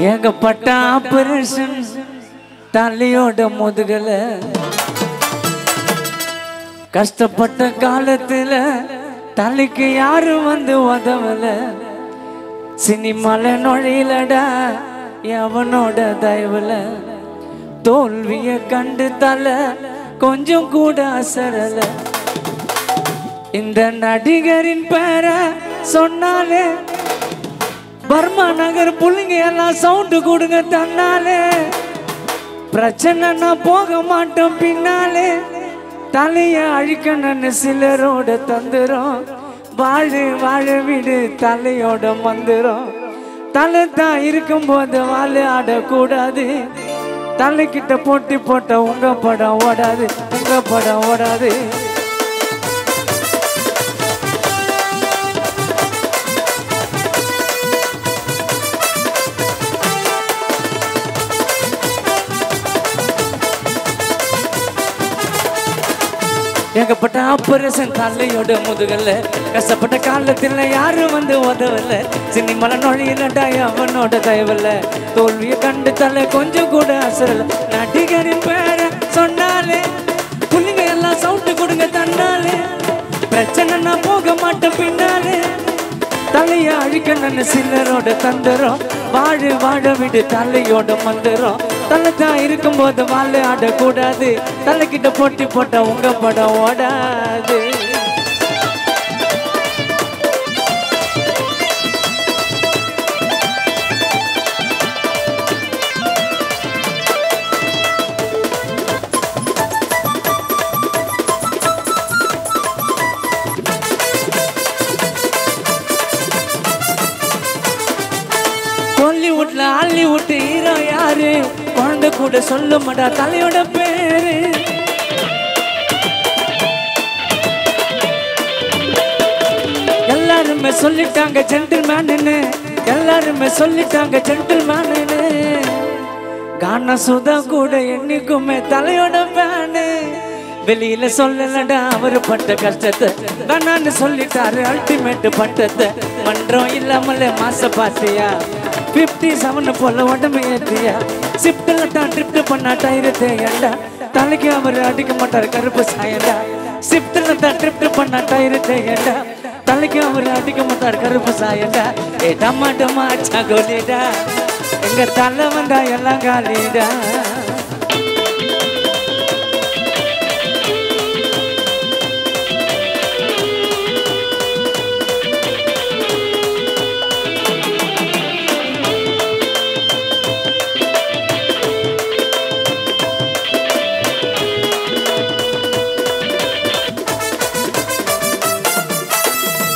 ஏகப்பட்ட ஆபரேஷன் தலையோட முதுகல கஷ்டப்பட்ட காலத்துல தலைக்கு யாரும் வந்து உதவல சினிமால நுழையிலடா எவனோட தயவுல தோல்விய கண்டு தலை கொஞ்சம் கூட அசரல இந்த நடிகரின் பேரை சொன்னாலே பர்மா நகர் புள்ளிங்க எல்லாம் சவுண்டு கொடுங்க தன்னாலே பிரச்சனை போக மாட்டோம் பின்னாலே தலைய அழிக்கணும்னு சிலரோட தந்துரும் வாழு வாழ விடு தலையோட மந்திரம் தலை தான் இருக்கும் போது வாழ ஆடக்கூடாது தலைக்கிட்ட போட்டி போட்ட உங்க படம் ஓடாது உங்க படம் ஓடாது ஏகப்பட்ட ஆபரேஷன் தலையோட முதுகல்ல கஷ்டப்பட்ட காலத்துல யாரும் வந்து உதவல சினிமலை நுழையிலடா அவனோட தயவல்ல தோல்வியை கண்டு தலை கொஞ்சம் கூட அசரல நடிகரின் பேரை சொன்னாலே புள்ளிங்க எல்லாம் சவுண்டு கொடுங்க தன்னாலே பிரச்சனை போக மாட்டேன் பின்னாலே தலைய அழிக்கணும்னு சிலரோட தந்துரும் வாழு வாழ விடு தலையோட மந்திரம் தலை தான் இருக்கும் போது வாழ ஆடக்கூடாது தலைக்கிட்ட போட்டி போட்ட உங்க படம் ஓடாது ஹாலிவுட்ல ஹாலிவுட் ஹீரோ யாரு குழந்தை கூட சொல்ல மாட்டா தலையோட பேரு எல்லாருமே சொல்லிட்டாங்க ஜென்டில்மேன்னு எல்லாருமே சொல்லிட்டாங்க ஜென்டில்மேன்னு கானா சுதா கூட என்னைக்குமே தலையோட பேனு வெளியில சொல்லலடா அவரு பட்ட கஷ்டத்தை வேணான்னு சொல்லிட்டாரு அல்டிமேட் பட்டத்தை மன்றம் இல்லாமலே மாச பாத்தியா 57 போல உடம்பு ஏற்றியா சிப்ட்ல தான் ட்ரிப்ட் பண்ணா டயரு தேயண்டா தலைக்கு அவர் அடிக்க மாட்டார் கருப்பு சாயண்டா சிப்ட்ல தான் ட்ரிப்ட் பண்ணா டயரு தேயண்டா தலைக்கு அவர் அடிக்க மாட்டார் கருப்பு சாயண்டா ஏ டமா டமா சகோலிடா எங்க தலை வந்தா எல்லாம் காலிடா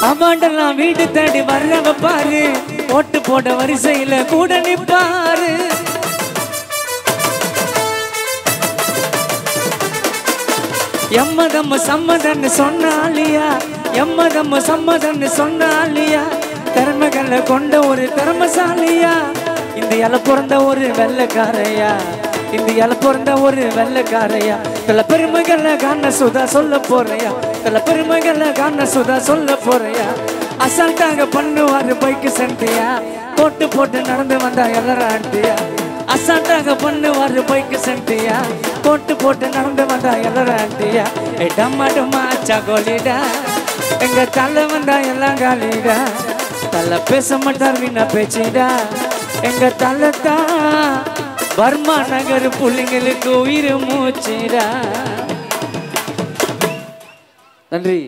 அவாண்டெல்லாம் வீடு தேடி வர்றவ பாரு ஓட்டு போட வரிசையில கூட நிப்பாரு எம்மதம்ம சம்மதன்னு சொன்னாலியா எம்மதம்ம சம்மதன்னு சொன்னாலியா திறமைகளை கொண்ட ஒரு திறமசாலியா இந்தியால பிறந்த ஒரு வெள்ளைக்காரையா இந்தியால பிறந்த ஒரு வெள்ளைக்காரையா பல பெருமைகளை காண சுதா சொல்ல போறையா பல பெருமைகளை காண சுதா சொல்ல போறையா அசால்ட்டாக பண்ணுவாரு பைக்கு சென்டியா போட்டு போட்டு நடந்து வந்தா எல்லாரும் ஆண்டியா அசால்ட்டாக பண்ணுவாரு பைக்கு சென்டியா போட்டு போட்டு நடந்து வந்தா எல்லாரும் ஆண்டியா டம்மா டம்மா சகோலிடா எங்க தலை வந்தா எல்லாம் காலிடா தலை பேச மாட்டார் வீணா பேச்சிடா எங்க தலை தான் பர்மா நகர் புள்ளிங்களுக்கு உயிர் மூச்சிடா நன்றி.